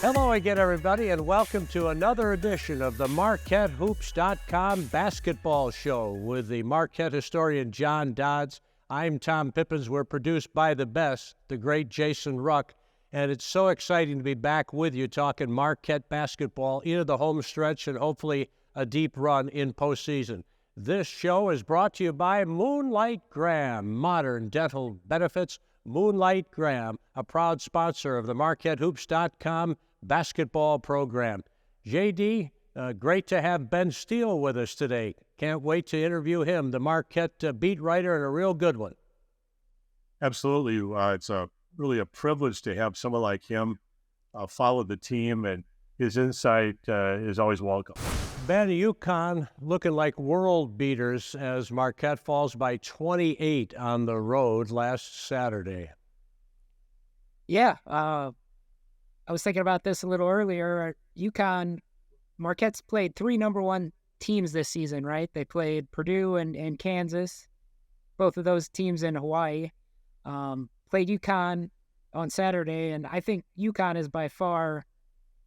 Hello again, everybody, and welcome to another edition of the MarquetteHoops.com basketball show with the Marquette historian John Dodds. I'm Tom Pippins. We're produced by the best, the great Jason Ruck, and it's so exciting to be back with you talking Marquette basketball into the home stretch and hopefully a deep run in postseason. This show is brought to you by Moonlight Graham, modern dental benefits. Moonlight Graham, a proud sponsor of the MarquetteHoops.com basketball program. JD, great to have Ben Steele with us today. Can't wait to interview him, the Marquette beat writer, and a real good one. Absolutely. It's really a privilege to have someone like him follow the team, and his insight is always welcome. Ben, UConn looking like world beaters as Marquette falls by 28 on the road last Saturday. Yeah, I was thinking about this a little earlier. Marquette's played three number one teams this season, right? They played Purdue and Kansas, both of those teams in Hawaii. Played UConn on Saturday, and I think UConn is by far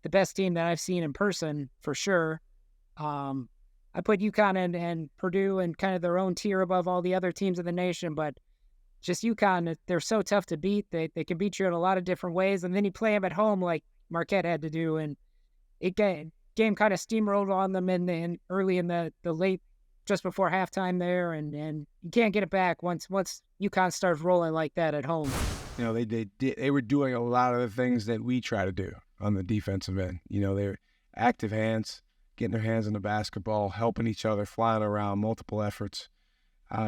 the best team that I've seen in person, for sure. I put UConn and Purdue in kind of their own tier above all the other teams in the nation, but just UConn, they're so tough to beat. They can beat you in a lot of different ways, and then you play them at home like Marquette had to do, and game kind of steamrolled on them in early in the late, just before halftime there, and you can't get it back once UConn starts rolling like that at home. You know, they were doing a lot of the things that we try to do on the defensive end. You know, they're active hands, getting their hands on the basketball, helping each other, flying around, multiple efforts,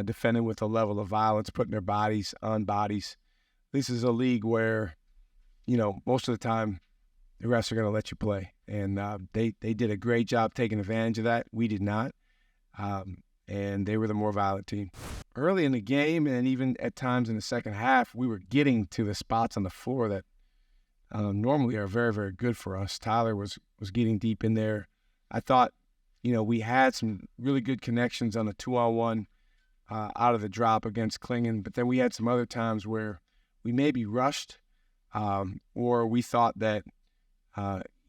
defending with a level of violence, putting their bodies on bodies. This is a league where, you know, most of the time the refs are going to let you play. And they did a great job taking advantage of that. We did not. And they were the more violent team. Early in the game and even at times in the second half, we were getting to the spots on the floor that normally are very, very good for us. Tyler was getting deep in there. I thought, you know, we had some really good connections on the 2-on-1 out of the drop against Klingon, but then we had some other times where we maybe rushed or we thought that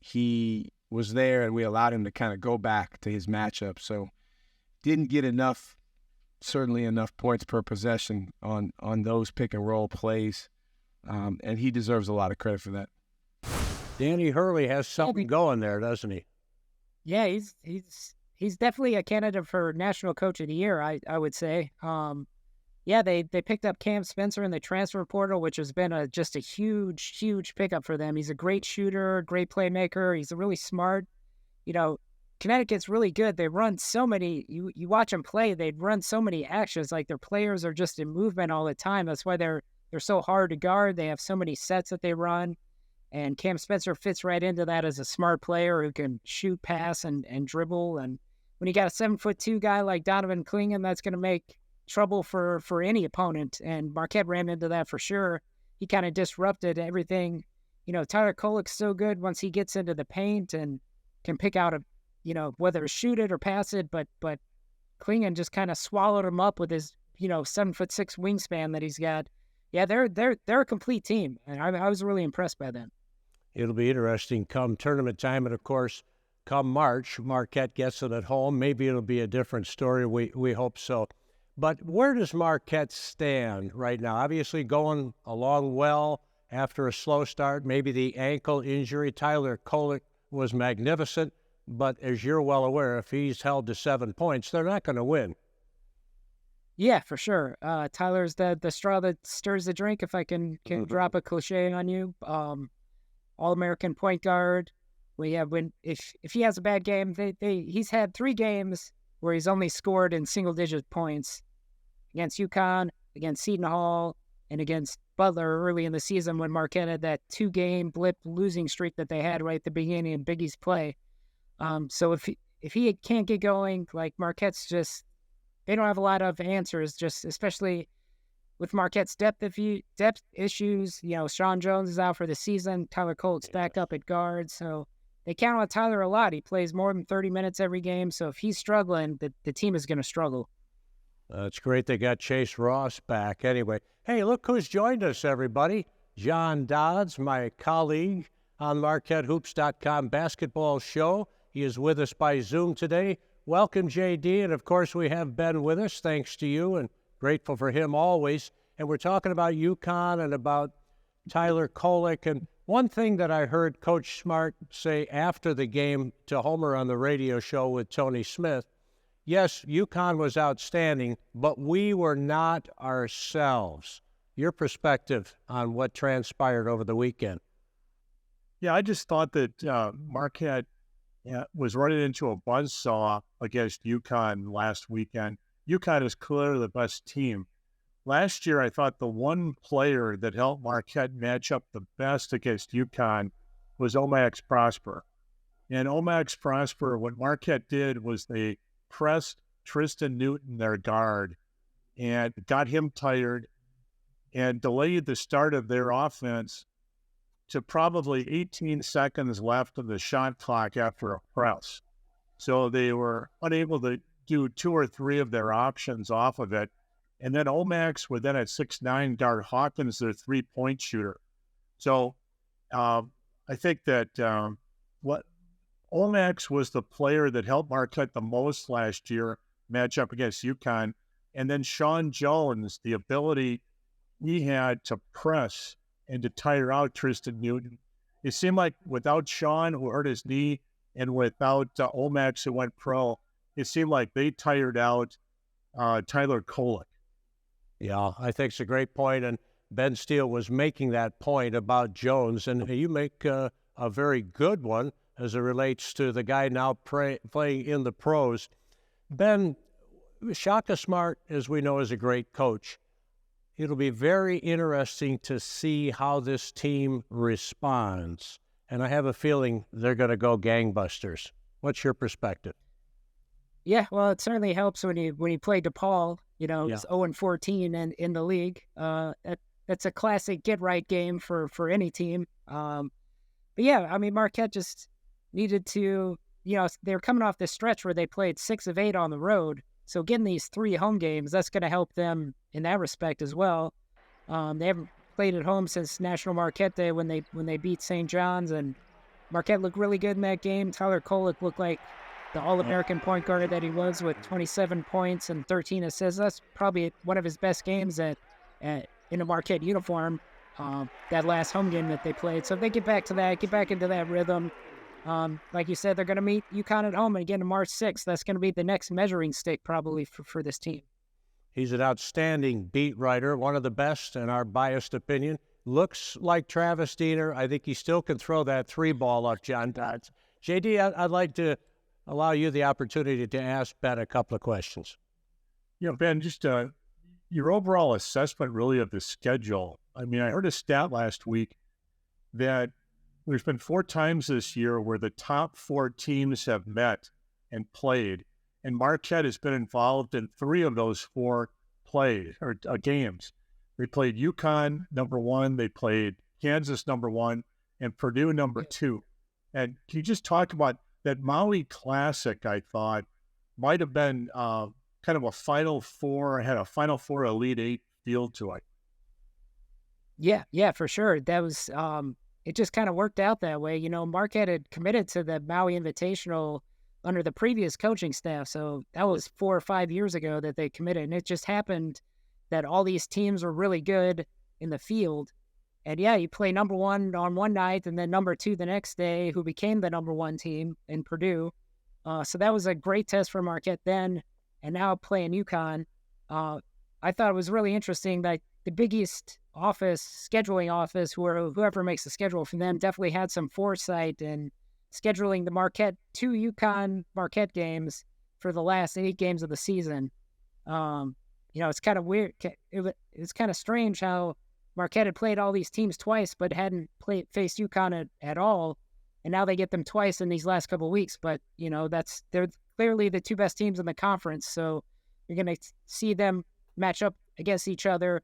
he was there and we allowed him to kind of go back to his matchup. So didn't get certainly enough points per possession on those pick and roll plays, and he deserves a lot of credit for that. Danny Hurley has something going there, doesn't he? Yeah, he's definitely a candidate for National Coach of the Year, I would say. Yeah, they picked up Cam Spencer in the transfer portal, which has been just a huge, huge pickup for them. He's a great shooter, great playmaker. He's really smart. You know, Connecticut's really good. They run so many. You watch them play. They run so many actions. Like, their players are just in movement all the time. That's why they're so hard to guard. They have so many sets that they run. And Cam Spencer fits right into that as a smart player who can shoot, pass, and dribble. And when you got a 7'2" guy like Donovan Klingon, that's going to make trouble for any opponent. And Marquette ran into that for sure. He kind of disrupted everything. You know, Tyler Kolek's so good once he gets into the paint and can pick out whether to shoot it or pass it. But Klingon just kind of swallowed him up with his 7'6" wingspan that he's got. Yeah, they're a complete team, and I was really impressed by them. It'll be interesting come tournament time, and of course, come March, Marquette gets it at home. Maybe it'll be a different story. We hope so. But where does Marquette stand right now? Obviously going along well after a slow start, maybe the ankle injury. Tyler Kolek was magnificent, but as you're well aware, if he's held to 7 points, they're not going to win. Yeah, for sure. Tyler's the straw that stirs the drink, if I can drop a cliche on you. All-American point guard. If he has a bad game, he's had 3 games where he's only scored in single-digit points against UConn, against Seton Hall, and against Butler early in the season when Marquette had that 2-game blip losing streak that they had right at the beginning of Big East play. So if he can't get going, like, Marquette's just, they don't have a lot of answers, just especially with Marquette's depth issues. You know, Sean Jones is out for the season. Tyler Kolek's back up at guard, so they count on Tyler a lot. He plays more than 30 minutes every game, so if he's struggling, the team is going to struggle. It's great they got Chase Ross back. Anyway, hey, look who's joined us, everybody. John Dodds, my colleague on MarquetteHoops.com basketball show. He is with us by Zoom today. Welcome, JD. And of course, we have Ben with us, thanks to you, and grateful for him always. And we're talking about UConn and about Tyler Kolek. And one thing that I heard Coach Smart say after the game to Homer on the radio show with Tony Smith, yes, UConn was outstanding, but we were not ourselves. Your perspective on what transpired over the weekend? Yeah, I just thought that Marquette was running into a buzzsaw against UConn last weekend. UConn is clearly the best team. Last year, I thought the one player that helped Marquette match up the best against UConn was Omax Prosper. And Omax Prosper, what Marquette did was they pressed Tristan Newton, their guard, and got him tired and delayed the start of their offense to probably 18 seconds left of the shot clock after a press. So they were unable to do two or three of their options off of it. And then Omax would then at 6'9" guard Hawkins, their three-point shooter. So I think that what Omax was the player that helped Marquette the most last year match up against UConn. And then Sean Jones, the ability he had to press and to tire out Tristan Newton. It seemed like without Sean, who hurt his knee, and without Omax, who went pro, it seemed like they tired out Tyler Kolek. Yeah, I think it's a great point, and Ben Steele was making that point about Jones, and you make a very good one as it relates to the guy now playing in the pros. Ben, Shaka Smart, as we know, is a great coach. It'll be very interesting to see how this team responds, and I have a feeling they're going to go gangbusters. What's your perspective? Yeah, well, it certainly helps when you play DePaul. He's 0-14 and in the league. That's a classic get-right game for any team. But yeah, I mean, Marquette just needed to, they're coming off this stretch where they played 6 of 8 on the road. So getting these 3 home games, that's going to help them in that respect as well. They haven't played at home since National Marquette Day when they beat St. John's, and Marquette looked really good in that game. Tyler Kolek looked like the All-American point guard that he was with 27 points and 13 assists. That's probably one of his best games in a Marquette uniform, that last home game that they played. So if they get back into that rhythm, like you said, they're going to meet UConn at home again on March 6th. That's going to be the next measuring stick probably for this team. He's an outstanding beat writer, one of the best in our biased opinion. Looks like Travis Diener. I think he still can throw that 3 ball up John Dodds. JD, I'd like to allow you the opportunity to ask Ben a couple of questions. Ben, just your overall assessment really of the schedule. I mean, I heard a stat last week that there's been 4 times this year where the top 4 teams have met and played, and Marquette has been involved in 3 of those 4 games. They played UConn number 1, they played Kansas number 1, and Purdue number 2. And can you just talk about that Maui Classic? I thought might have been kind of a Final Four, had a Final Four Elite 8 feel to it. Yeah, for sure. That was it just kind of worked out that way. Marquette had committed to the Maui Invitational under the previous coaching staff. So that was 4 or 5 years ago that they committed. And it just happened that all these teams were really good in the field. And yeah, you play number 1 on one night and then number 2 the next day, who became the number 1 team in Purdue. So that was a great test for Marquette then. And now playing UConn. I thought it was really interesting that the Big East scheduling office, whoever makes the schedule for them, definitely had some foresight in scheduling the Marquette 2 UConn Marquette games for the last 8 games of the season. It's kind of weird. It's kind of strange how Marquette had played all these teams twice, but hadn't faced UConn at all, and now they get them twice in these last couple of weeks. But they're clearly the 2 best teams in the conference, so you're going to see them match up against each other.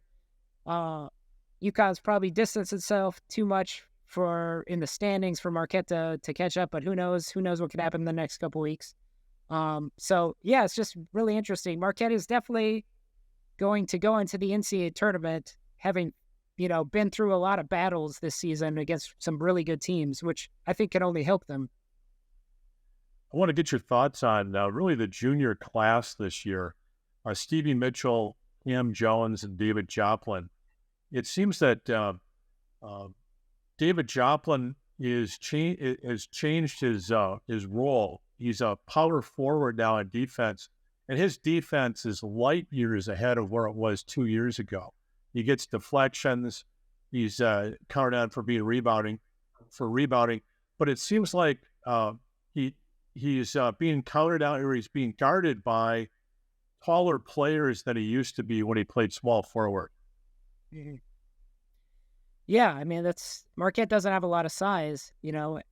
UConn's probably distanced itself too much in the standings for Marquette to catch up, but who knows what could happen in the next couple weeks. So yeah, it's just really interesting. Marquette is definitely going to go into the NCAA tournament having been through a lot of battles this season against some really good teams, which I think can only help them. I want to get your thoughts on really the junior class this year. Stevie Mitchell, Cam Jones, and David Joplin. It seems that David Joplin has changed his role. He's a power forward now in defense, and his defense is light years ahead of where it was 2 years ago. He gets deflections. He's counted on for rebounding, but it seems like he's being counted out, or he's being guarded by taller players than he used to be when he played small forward. Mm-hmm. Yeah, I mean, Marquette doesn't have a lot of size.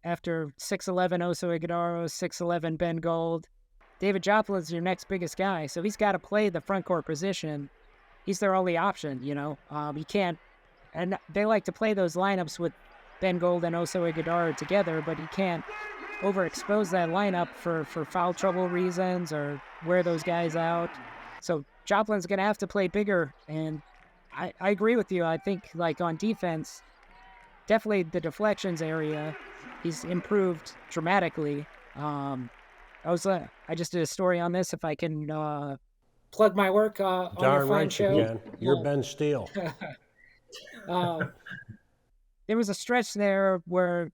After 6'11" Oso Ighodaro, 6'11" Ben Gold, David Joplin's your next biggest guy, so he's got to play the front court position. He's their only option, He can't, and they like to play those lineups with Ben Gold and Oso Ighodaro together, but he can't overexpose that lineup for foul trouble reasons or wear those guys out. So Joplin's going to have to play bigger, and I agree with you. I think, like, on defense, definitely the deflections area, he's improved dramatically. I just did a story on this. If I can plug my work on your fine show. You can. You're Ben Steele. There was a stretch there where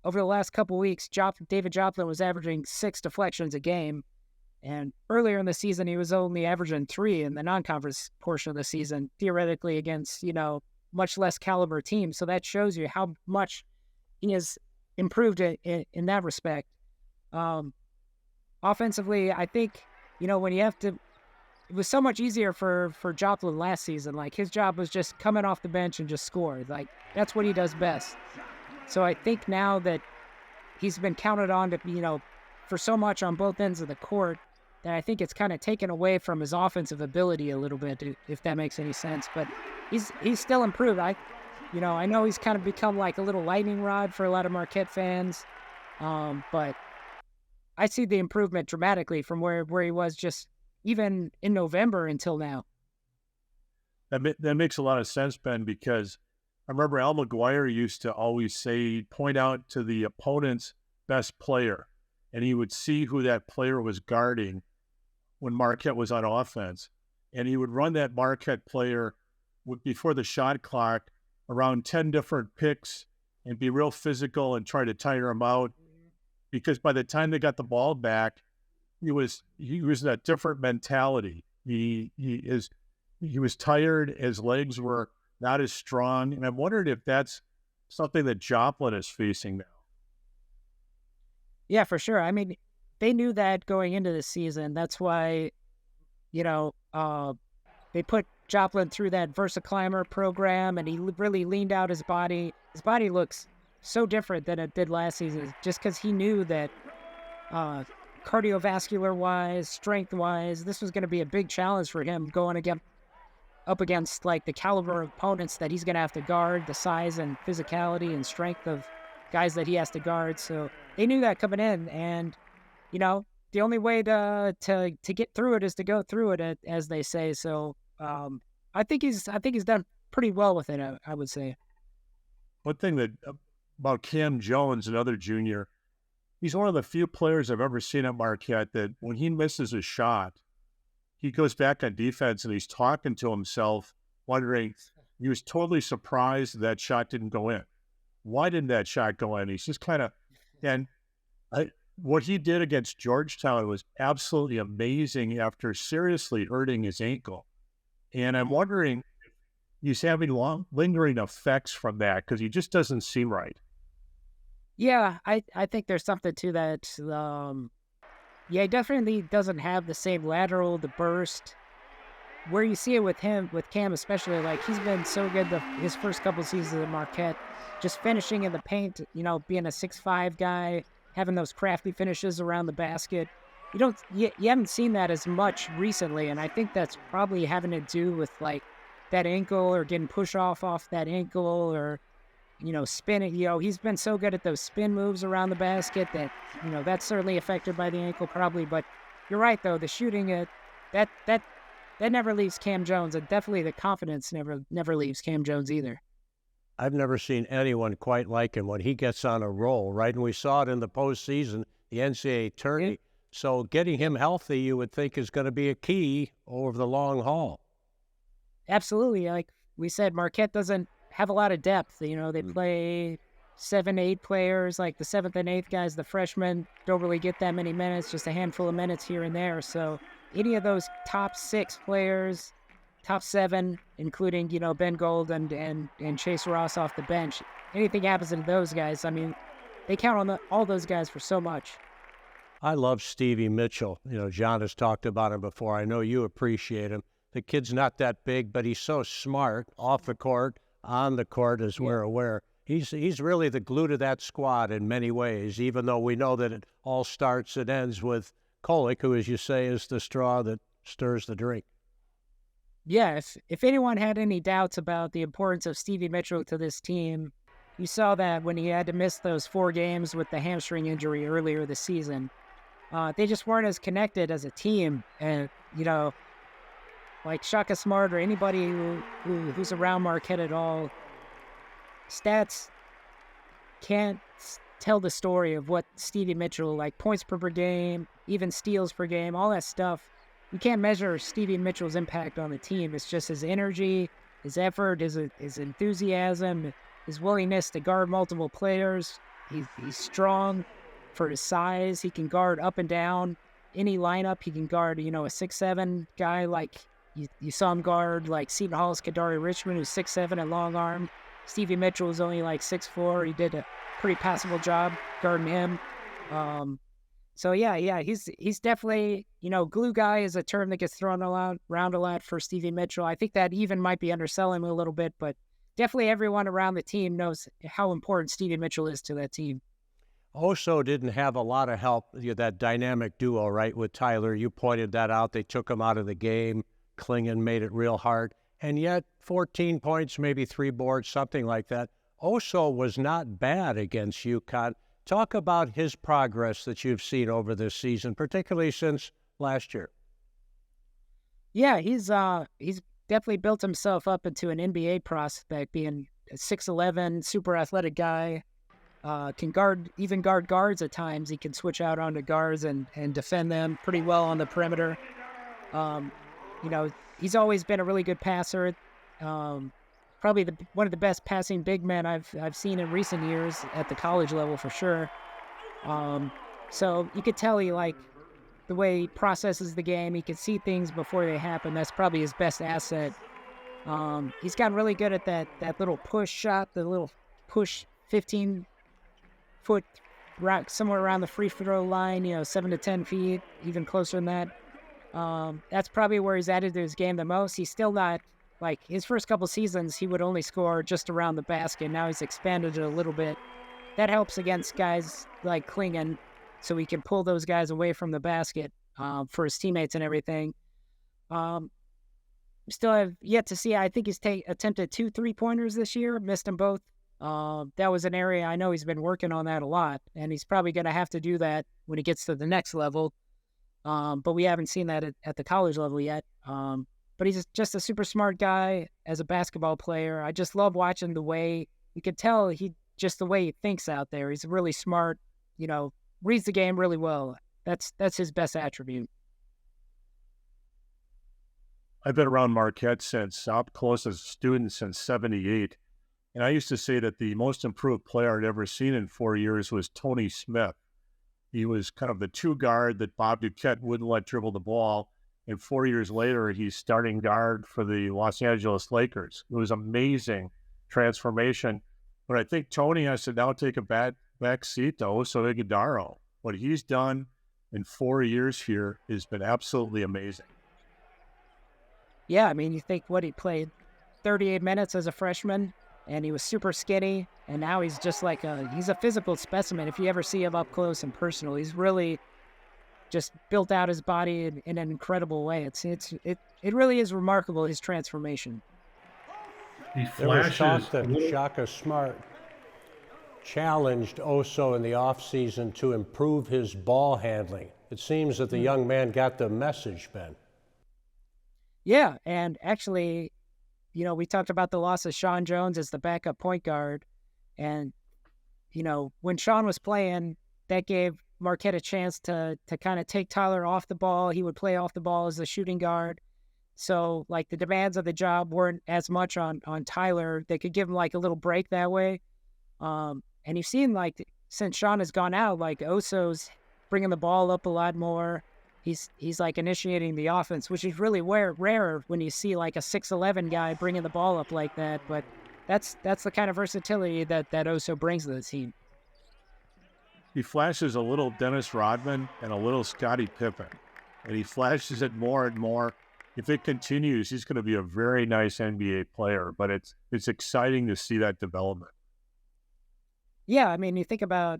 over the last couple weeks, David Joplin was averaging 6 deflections a game. And earlier in the season, he was only averaging 3 in the non-conference portion of the season, theoretically against, much less caliber teams. So that shows you how much he has improved in that respect. Offensively, I think, when you have to, it was so much easier for Joplin last season. Like, his job was just coming off the bench and just score. Like, that's what he does best. So I think now that he's been counted on to, for so much on both ends of the court, that I think it's kind of taken away from his offensive ability a little bit, if that makes any sense. But he's still improved. I know he's kind of become like a little lightning rod for a lot of Marquette fans, but I see the improvement dramatically from where he was just even in November until now. That makes a lot of sense, Ben, because I remember Al McGuire used to always say, point out to the opponent's best player, and he would see who that player was guarding when Marquette was on offense. And he would run that Marquette player before the shot clock around 10 different picks and be real physical and try to tire him out. Because by the time they got the ball back, he was in a different mentality. He was tired. His legs were not as strong. And I'm wondering if that's something that Joplin is facing now. Yeah, for sure. I mean, they knew that going into the season. That's why, they put Joplin through that VersaClimber program, and he really leaned out his body. His body looks so different than it did last season, just because he knew that cardiovascular-wise, strength-wise, this was going to be a big challenge for him going up against, like, the caliber of opponents that he's going to have to guard, the size and physicality and strength of guys that he has to guard. So they knew that coming in, and the only way to get through it is to go through it, as they say. So I think he's done pretty well with it, I would say. One thing about Cam Jones, another junior, he's one of the few players I've ever seen at Marquette that when he misses a shot, he goes back on defense and he's talking to himself, wondering, he was totally surprised that shot didn't go in. Why didn't that shot go in? He's just kind of, what he did against Georgetown was absolutely amazing after seriously hurting his ankle. And I'm wondering if he's having lingering effects from that, because he just doesn't seem right. Yeah, I think there's something to that. He definitely doesn't have the same lateral, the burst. Where you see it with Cam especially, like, he's been so good his first couple seasons at Marquette, just finishing in the paint, being a 6'5" guy, having those crafty finishes around the basket. You haven't seen that as much recently, and I think that's probably having to do with, like, that ankle or getting pushed off that ankle or, spinning. He's been so good at those spin moves around the basket that, that's certainly affected by the ankle probably. But you're right, though, the shooting, that that never leaves Cam Jones, and definitely the confidence never leaves Cam Jones either. I've never seen anyone quite like him when he gets on a roll, right? And we saw it in the postseason, the NCAA tourney. So getting him healthy, you would think, is going to be a key over the long haul. Absolutely. Like we said, Marquette doesn't have a lot of depth. You know, they play 7, 8 players. Like the 7th and 8th guys, the freshmen don't really get that many minutes, just a handful of minutes here and there. So any of those top 6 players, top 7, including, you know, Ben Gold and Chase Ross off the bench, anything happens to those guys, I mean, they count on all those guys for so much. I love Stevie Mitchell. You know, John has talked about him before. I know you appreciate him. The kid's not that big, but he's so smart off the court, on the court, as we're aware. He's really the glue to that squad in many ways, even though we know that it all starts and ends with Kolek, who, as you say, is the straw that stirs the drink. Yeah, if anyone had any doubts about the importance of Stevie Mitchell to this team, you saw that when he had to miss those 4 games with the hamstring injury earlier this season. They just weren't as connected as a team. And, you know, like Shaka Smart or anybody who's around Marquette at all, stats can't tell the story of what Stevie Mitchell, like points per game, even steals per game, all that stuff. You can't measure Stevie Mitchell's impact on the team. It's just his energy, his effort, his enthusiasm, his willingness to guard multiple players. He's strong for his size. He can guard up and down any lineup. He can guard, you know, a 6'7" guy like you saw him guard like Seton Hall's Kadari Richmond, who's 6'7" and long arm. Stevie Mitchell was only like 6'4". He did a pretty passable job guarding him. So yeah, he's definitely, you know, glue guy is a term that gets thrown around a lot for Stevie Mitchell. I think that even might be underselling him a little bit, but definitely everyone around the team knows how important Stevie Mitchell is to that team. Oso didn't have a lot of help, that dynamic duo, right, with Tyler. You pointed that out. They took him out of the game. Klingon made it real hard. And yet 14 points, maybe 3 boards, something like that. Oso was not bad against UConn. Talk about his progress that you've seen over this season, particularly since last year. Yeah, he's definitely built himself up into an NBA prospect, being a 6'11", super athletic guy. Can guard guards at times. He can switch out onto guards and defend them pretty well on the perimeter. You know, he's always been a really good passer. Probably one of the best passing big men I've seen in recent years at the college level for sure. So you could tell he like the way he processes the game. He can see things before they happen. That's probably his best asset. He's gotten really good at that little push shot, the little push 15-foot somewhere around the free throw line, you know, 7 to 10 feet, even closer than that. That's probably where he's added to his game the most. He's still not, like, his first couple seasons, he would only score just around the basket. Now he's expanded it a little bit. That helps against guys like Klingon, so he can pull those guys away from the basket for his teammates and everything. Still have yet to see. I think he's attempted 2 3-pointers this year, missed them both. That was an area I know he's been working on that a lot, and he's probably going to have to do that when he gets to the next level. But we haven't seen that at the college level yet. But he's just a super smart guy as a basketball player. I just love watching the way you can tell the way he thinks out there. He's really smart, you know, reads the game really well. That's his best attribute. I've been around Marquette up close as a student since '78. And I used to say that the most improved player I'd ever seen in 4 years was Tony Smith. He was kind of the 2 guard that Bob Duquette wouldn't let dribble the ball. And 4 years later, he's starting guard for the Los Angeles Lakers. It was amazing transformation. But I think Tony has to now take a back seat to Oso Ighodaro. What he's done in 4 years here has been absolutely amazing. Yeah, I mean, you think he played 38 minutes as a freshman, and he was super skinny, and now he's just like he's a physical specimen. If you ever see him up close and personal, he's really just built out his body in an incredible way. It really is remarkable, his transformation. There was talk that Shaka Smart challenged Oso in the offseason to improve his ball handling. It seems that the young man got the message, Ben. Yeah, and actually, we talked about the loss of Sean Jones as the backup point guard, and when Sean was playing, that gave Marquette a chance to kind of take Tyler off the ball. He would play off the ball as a shooting guard. So like the demands of the job weren't as much on Tyler. They could give him like a little break that way. And you've seen like since Sean has gone out, like Oso's bringing the ball up a lot more. He's like initiating the offense, which is really rare when you see like a 6'11" guy bringing the ball up like that. But that's the kind of versatility that Oso brings to the team. He flashes a little Dennis Rodman and a little Scottie Pippen, and he flashes it more and more. If it continues, he's going to be a very nice NBA player, but it's exciting to see that development. Yeah, I mean, you think about,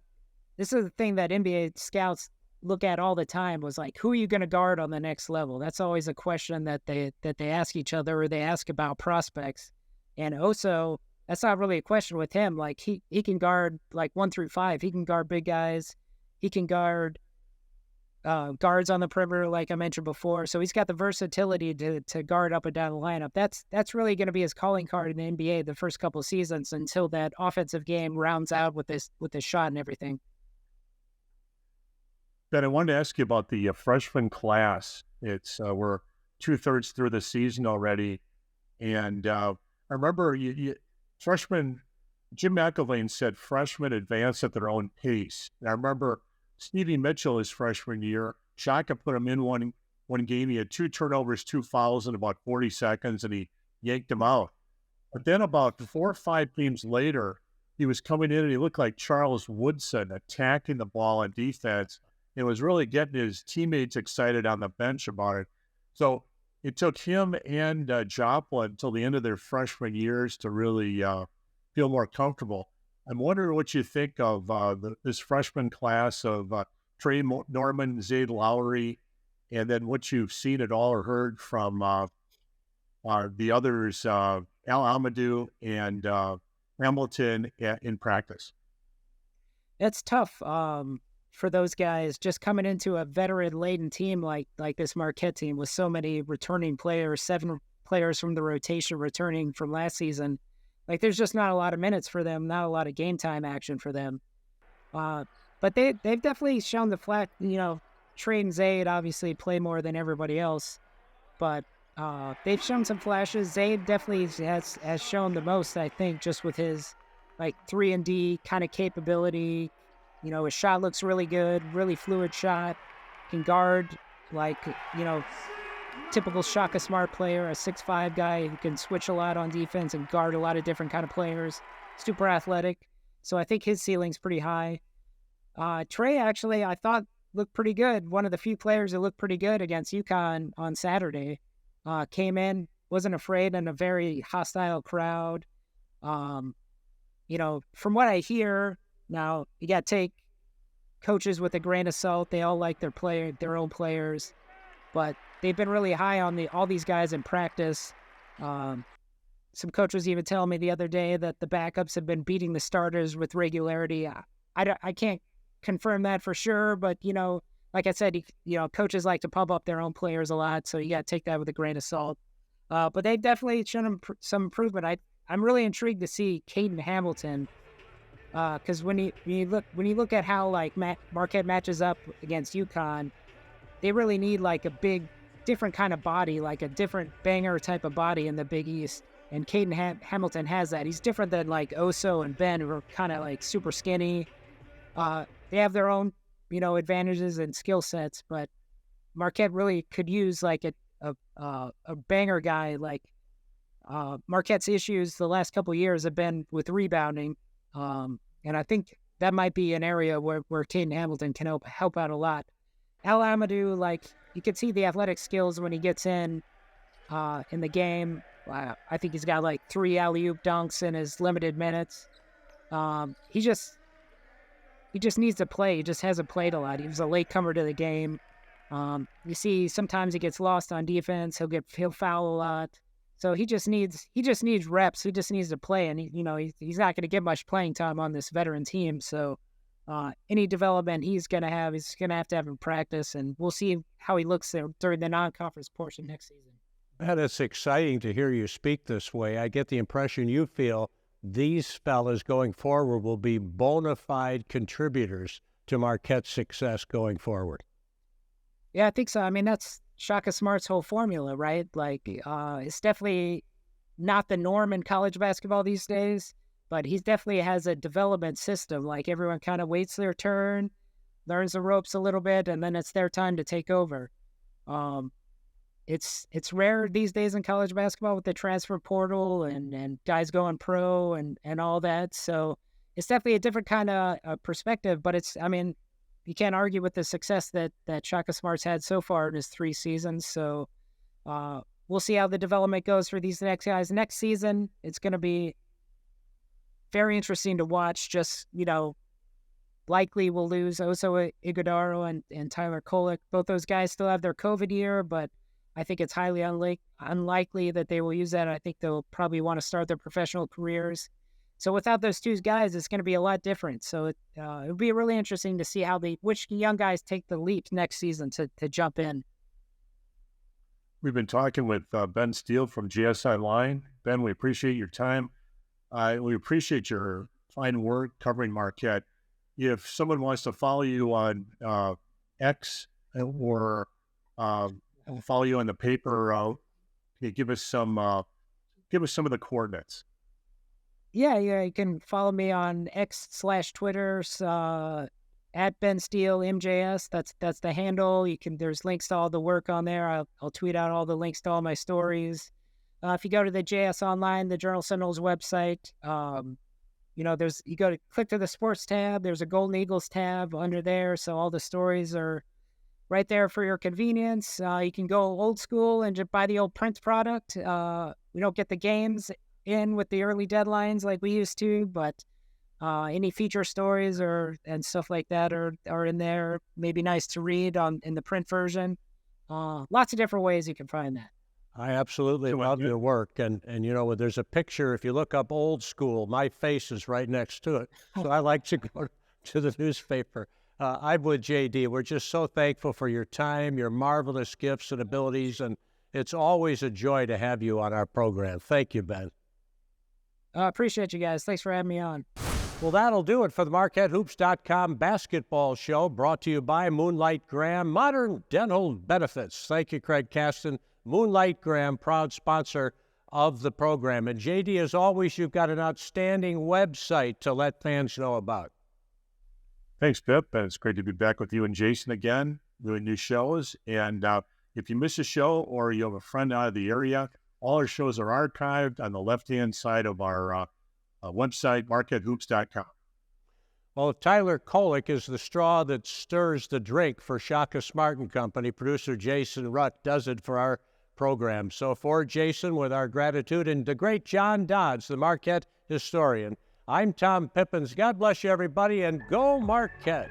this is the thing that NBA scouts look at all the time, was like, who are you going to guard on the next level? That's always a question that they ask each other, or they ask about prospects. And Oso, that's not really a question with him. Like he can guard like 1 through 5. He can guard big guys. He can guard guards on the perimeter, like I mentioned before. So he's got the versatility to guard up and down the lineup. That's really going to be his calling card in the NBA the first couple of seasons until that offensive game rounds out with this shot and everything. Ben, I wanted to ask you about the freshman class. It's we're 2/3 through the season already, and I remember freshmen. Jim McElvain said freshmen advance at their own pace. And I remember Stevie Mitchell his freshman year. Shaka put him in one game. He had 2 turnovers, 2 fouls in about 40 seconds, and he yanked him out. But then about 4 or 5 games later, he was coming in and he looked like Charles Woodson, attacking the ball on defense. It was really getting his teammates excited on the bench about it. So it took him and Joplin until the end of their freshman years to really feel more comfortable. I'm wondering what you think of this freshman class of Trey Norman, Zayd Lowry, and then what you've seen at all or heard from the others, Al Amadou and Hamilton in practice. It's tough for those guys just coming into a veteran-laden team like this Marquette team with so many returning players, 7 players from the rotation returning from last season. Like, there's just not a lot of minutes for them, not a lot of game time action for them. But they've definitely shown the flat, Trey and Zayd obviously play more than everybody else. But they've shown some flashes. Zayd definitely has shown the most, I think, just with his, 3-and-D kind of capability. His shot looks really good, really fluid shot. Can guard, typical Shaka Smart player, a 6'5" guy who can switch a lot on defense and guard a lot of different kind of players. Super athletic. So I think his ceiling's pretty high. Trey, actually, I thought looked pretty good. One of the few players that looked pretty good against UConn on Saturday. Came in, wasn't afraid in a very hostile crowd. From what I hear, now you got to take coaches with a grain of salt. They all like their own players. But they've been really high on all these guys in practice. Some coaches even telling me the other day that the backups have been beating the starters with regularity. I can't confirm that for sure, but, like I said, coaches like to pump up their own players a lot, so you got to take that with a grain of salt. But they've definitely shown some improvement. I'm really intrigued to see Caden Hamilton, because when you look at how Marquette matches up against UConn, they really need a big, different kind of body, like a different banger type of body in the Big East. And Caden Hamilton has that. He's different than Oso and Ben, who are kind of super skinny. They have their own, advantages and skill sets, but Marquette really could use a banger guy. Marquette's issues the last couple of years have been with rebounding, and I think that might be an area where Caden Hamilton can help out a lot. Al Amadou, you can see the athletic skills when he gets in the game. I think he's got 3 alley-oop dunks in his limited minutes. He just needs to play. He just hasn't played a lot. He was a latecomer to the game. You see, sometimes he gets lost on defense. He'll foul a lot. So he just needs reps. He just needs to play, and he's not going to get much playing time on this veteran team. So any development he's going to have in practice, and we'll see how he looks there during the non-conference portion next season. And it's exciting to hear you speak this way. I get the impression you feel these fellas going forward will be bona fide contributors to Marquette's success going forward. Yeah, I think so. I mean, that's Shaka Smart's whole formula, right? Like, it's definitely not the norm in college basketball these days, but he definitely has a development system. Like, everyone kind of waits their turn, learns the ropes a little bit, and then it's their time to take over. It's rare these days in college basketball with the transfer portal and guys going pro and all that. So it's definitely a different kind of perspective, but I mean, you can't argue with the success that Shaka Smart's had so far in his 3 seasons. So we'll see how the development goes for these next guys. Next season, it's going to be very interesting to watch. Just, likely we'll lose Oso Ighodaro and Tyler Kolek. Both those guys still have their COVID year, but I think it's highly unlikely that they will use that. I think they'll probably want to start their professional careers. So without those 2 guys, it's going to be a lot different. So it'll be really interesting to see which young guys take the leap next season to jump in. We've been talking with Ben Steele from GSI Line. Ben, we appreciate your time. We appreciate your fine work covering Marquette. If someone wants to follow you on X or follow you on the paper, can you give us some of the coordinates? Yeah, you can follow me on X/Twitter at Ben Steele MJS. That's the handle. There's links to all the work on there. I'll tweet out all the links to all my stories. If you go to the JS Online, the Journal Sentinel's website, you go to click to the sports tab. There's a Golden Eagles tab under there, so all the stories are right there for your convenience. You can go old school and just buy the old print product. We don't get the games in with the early deadlines like we used to, but any feature stories and stuff like that are in there. Maybe nice to read in the print version. Lots of different ways you can find that. I absolutely love your work. And when there's a picture, if you look up old school, my face is right next to it. So I like to go to the newspaper. I'm with JD. We're just so thankful for your time, your marvelous gifts and abilities, and it's always a joy to have you on our program. Thank you, Ben. I appreciate you guys. Thanks for having me on. Well, that'll do it for the MarquetteHoops.com basketball show, brought to you by Moonlight Graham Modern Dental Benefits. Thank you, Craig Caston. Moonlight Graham, proud sponsor of the program. And JD, as always, you've got an outstanding website to let fans know about. Thanks, Pip. And it's great to be back with you and Jason again, doing new shows. And if you miss a show or you have a friend out of the area, all our shows are archived on the left-hand side of our website, MarquetteHoops.com. Well, if Tyler Kolek is the straw that stirs the drink for Shaka Smart and Company, producer Jason Rutt does it for our program. So for Jason, with our gratitude, and the great John Dodds, the Marquette historian, I'm Tom Pippins. God bless you, everybody, and go Marquette.